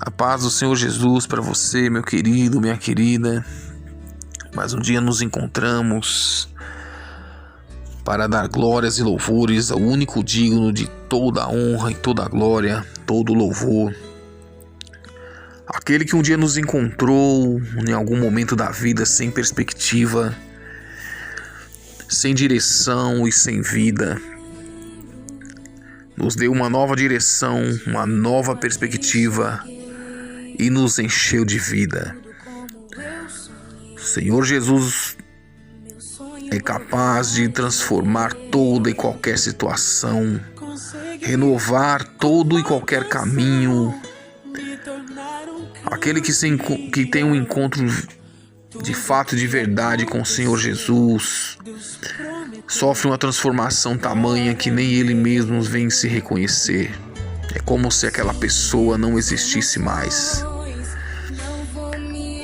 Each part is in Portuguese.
A paz do Senhor Jesus para você, meu querido, minha querida. Mais um dia nos encontramos para dar glórias e louvores ao único digno de toda a honra e toda a glória, todo o louvor. Aquele que um dia nos encontrou em algum momento da vida sem perspectiva, sem direção e sem vida. Nos deu uma nova direção, uma nova perspectiva e nos encheu de vida. O Senhor Jesus é capaz de transformar toda e qualquer situação, renovar todo e qualquer caminho. Aquele que tem um encontro de fato e de verdade com o Senhor Jesus sofre uma transformação tamanha que nem ele mesmo vem se reconhecer. É como se aquela pessoa não existisse mais.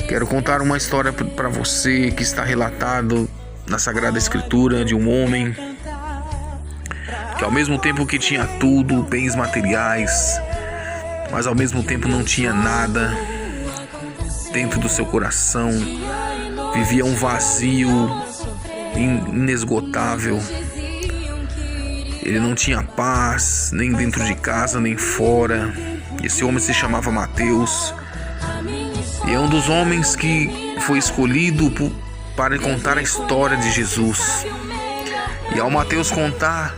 Quero contar uma história para você que está relatado na Sagrada Escritura de um homem que ao mesmo tempo que tinha tudo, bens materiais, mas ao mesmo tempo não tinha nada dentro do seu coração, vivia um vazio inesgotável. Ele não tinha paz, nem dentro de casa, nem fora. Esse homem se chamava Mateus. E é um dos homens que foi escolhido para contar a história de Jesus. E ao Mateus contar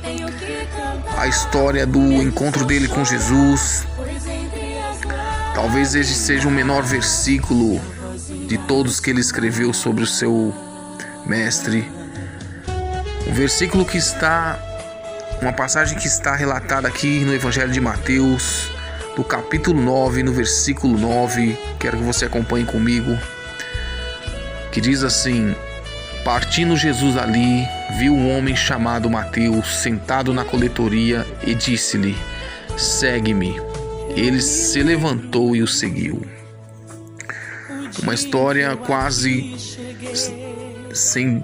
a história do encontro dele com Jesus, talvez esse seja o menor versículo de todos que ele escreveu sobre o seu mestre. Um versículo que está... Uma passagem que está relatada aqui no Evangelho de Mateus, do capítulo 9, no versículo 9. Quero que você acompanhe comigo. Que diz assim: partindo Jesus ali, viu um homem chamado Mateus sentado na coletoria e disse-lhe: segue-me. Ele se levantou e o seguiu. Uma história quase sem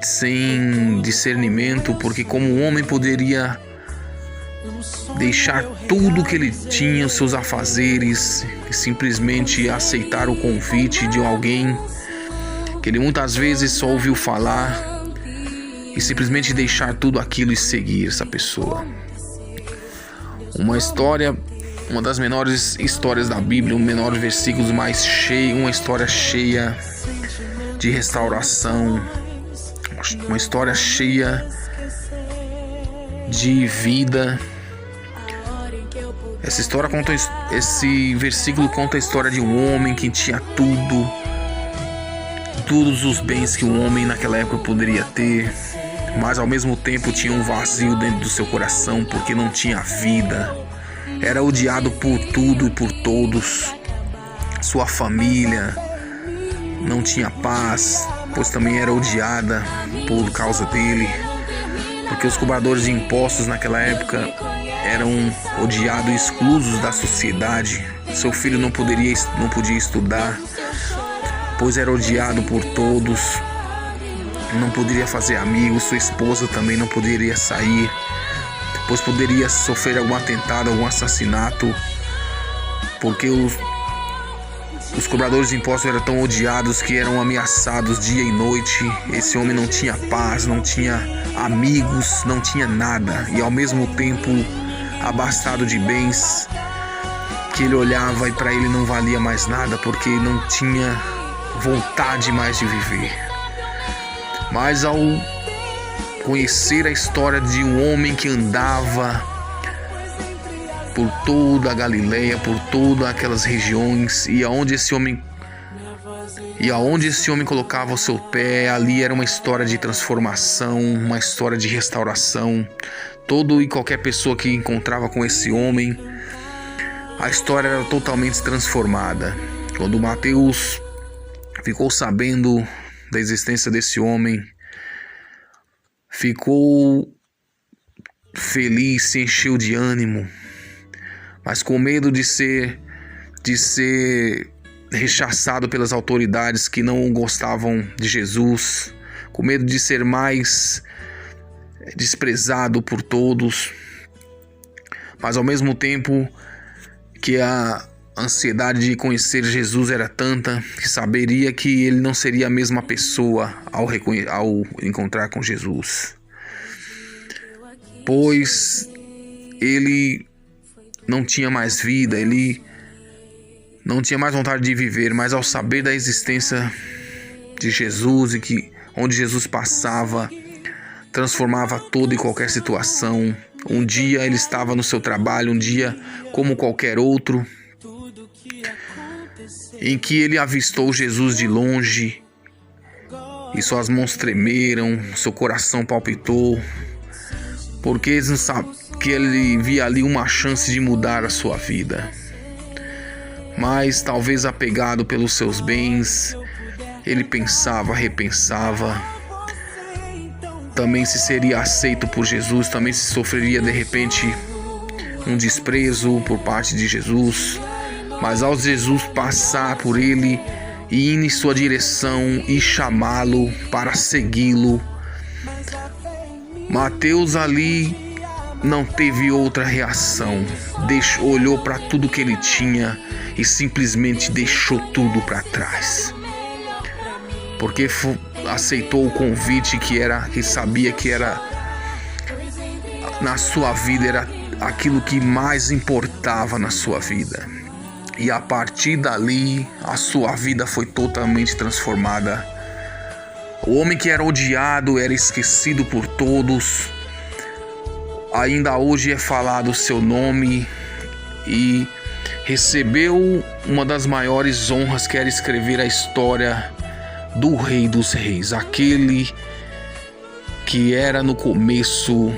discernimento, porque como um homem poderia deixar tudo que ele tinha, os seus afazeres, e simplesmente aceitar o convite de alguém que ele muitas vezes só ouviu falar, e simplesmente deixar tudo aquilo e seguir essa pessoa. Uma história, uma das menores histórias da Bíblia, um menor versículos mais cheio, uma história cheia de restauração, uma história cheia de vida. Esse versículo conta a história de um homem que tinha todos os bens que um homem naquela época poderia ter, mas ao mesmo tempo tinha um vazio dentro do seu coração porque não tinha vida. Era odiado por tudo e por todos. Sua família não tinha paz, pois também era odiada por causa dele, porque os cobradores de impostos naquela época eram odiados e exclusos da sociedade. Seu filho não podia estudar, pois era odiado por todos. Não poderia fazer amigos. Sua esposa também não poderia sair, pois poderia sofrer algum atentado, algum assassinato, porque os cobradores de impostos eram tão odiados que eram ameaçados dia e noite. Esse homem não tinha paz, não tinha amigos, não tinha nada, e ao mesmo tempo abastado de bens que ele olhava e para ele não valia mais nada, porque não tinha vontade mais de viver. Mas ao conhecer a história de um homem que andava por toda a Galileia, por todas aquelas regiões, e aonde esse homem colocava o seu pé, ali era uma história de transformação, uma história de restauração. Todo e qualquer pessoa que encontrava com esse homem, a história era totalmente transformada. Quando Mateus ficou sabendo da existência desse homem, ficou feliz, se encheu de ânimo, mas com medo de ser rechaçado pelas autoridades que não gostavam de Jesus, com medo de ser mais desprezado por todos, mas ao mesmo tempo que A ansiedade de conhecer Jesus era tanta que saberia que ele não seria a mesma pessoa ao encontrar com Jesus, pois ele não tinha mais vida, ele não tinha mais vontade de viver, mas ao saber da existência de Jesus e que onde Jesus passava, transformava toda e qualquer situação. Um dia ele estava no seu trabalho, um dia como qualquer outro, em que ele avistou Jesus de longe e suas mãos tremeram, seu coração palpitou, porque ele não sabe que ele via ali uma chance de mudar a sua vida. Mas talvez apegado pelos seus bens, ele pensava, repensava, também se seria aceito por Jesus, também se sofreria de repente um desprezo por parte de Jesus. Mas ao Jesus passar por ele e ir em sua direção e chamá-lo para segui-lo, Mateus ali não teve outra reação. Olhou para tudo que ele tinha e simplesmente deixou tudo para trás, porque aceitou o convite que sabia que era na sua vida, era aquilo que mais importava na sua vida. E a partir dali a sua vida foi totalmente transformada. O homem que era odiado, era esquecido por todos, ainda hoje é falado o seu nome e recebeu uma das maiores honras, que era escrever a história do Rei dos Reis, aquele que era no começo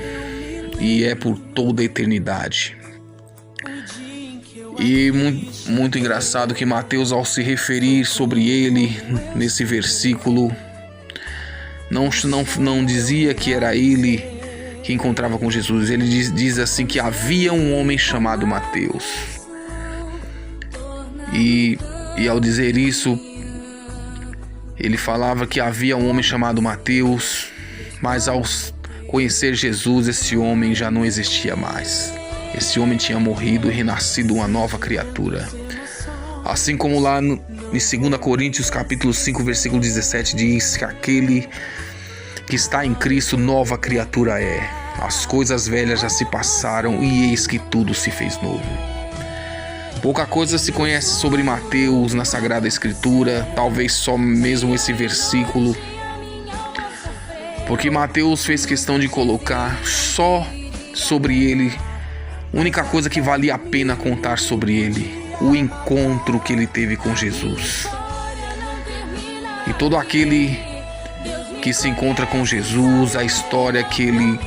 e é por toda a eternidade. E muito engraçado que Mateus, ao se referir sobre ele nesse versículo, não dizia que era ele que encontrava com Jesus. Ele diz assim que havia um homem chamado Mateus. E ao dizer isso, ele falava que havia um homem chamado Mateus, mas ao conhecer Jesus, esse homem já não existia mais. Esse homem tinha morrido e renascido uma nova criatura. Assim como lá em 2 Coríntios capítulo 5, versículo 17 diz que aquele que está em Cristo, nova criatura é. As coisas velhas já se passaram e eis que tudo se fez novo. Pouca coisa se conhece sobre Mateus na Sagrada Escritura, talvez só mesmo esse versículo, porque Mateus fez questão de colocar só sobre ele, a única coisa que valia a pena contar sobre ele, o encontro que ele teve com Jesus. E todo aquele que se encontra com Jesus, a história que ele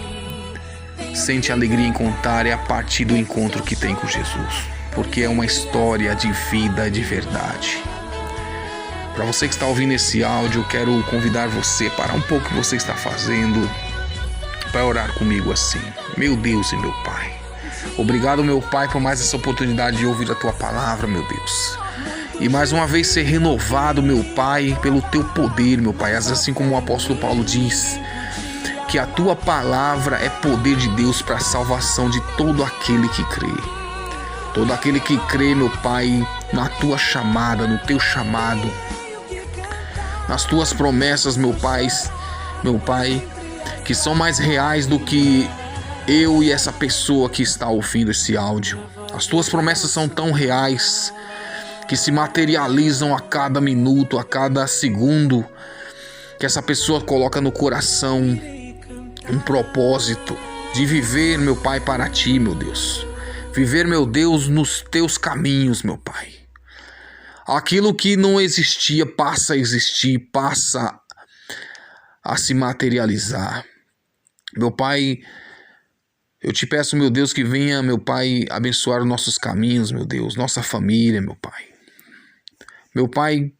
sente alegria em contar é a partir do encontro que tem com Jesus, porque é uma história de vida de verdade. Para você que está ouvindo esse áudio, eu quero convidar você a parar um pouco o que você está fazendo para orar comigo assim. Meu Deus e meu Pai, obrigado, meu Pai, por mais essa oportunidade de ouvir a Tua palavra, meu Deus. E mais uma vez ser renovado, meu Pai, pelo Teu poder, meu Pai. Assim como o apóstolo Paulo diz, que a Tua palavra é poder de Deus para a salvação de todo aquele que crê. Todo aquele que crê, meu Pai, na Tua chamada, no Teu chamado, nas Tuas promessas, meu Pai, que são mais reais do que eu e essa pessoa que está ouvindo esse áudio. As Tuas promessas são tão reais que se materializam a cada minuto, a cada segundo, que essa pessoa coloca no coração um propósito de viver, meu Pai, para Ti, meu Deus. Viver, meu Deus, nos Teus caminhos, meu Pai. Aquilo que não existia passa a existir, passa a se materializar. Meu Pai, eu Te peço, meu Deus, que venha, meu Pai, abençoar os nossos caminhos, meu Deus, nossa família, meu Pai. Meu Pai,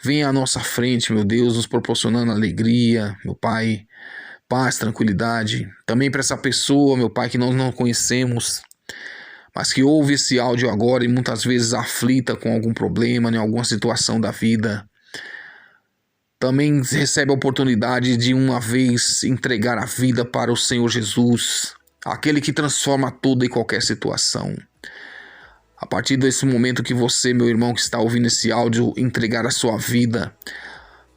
venha à nossa frente, meu Deus, nos proporcionando alegria, meu Pai, paz, tranquilidade. Também para essa pessoa, meu Pai, que nós não conhecemos, mas que ouve esse áudio agora e muitas vezes aflita com algum problema, em alguma situação da vida, também recebe a oportunidade de uma vez entregar a vida para o Senhor Jesus, aquele que transforma toda e qualquer situação. A partir desse momento que você, meu irmão que está ouvindo esse áudio, entregar a sua vida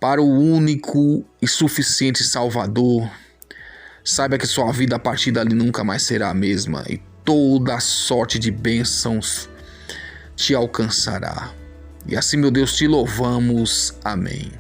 para o único e suficiente Salvador, saiba que sua vida a partir dali nunca mais será a mesma e toda sorte de bênçãos te alcançará. E assim, meu Deus, te louvamos. Amém.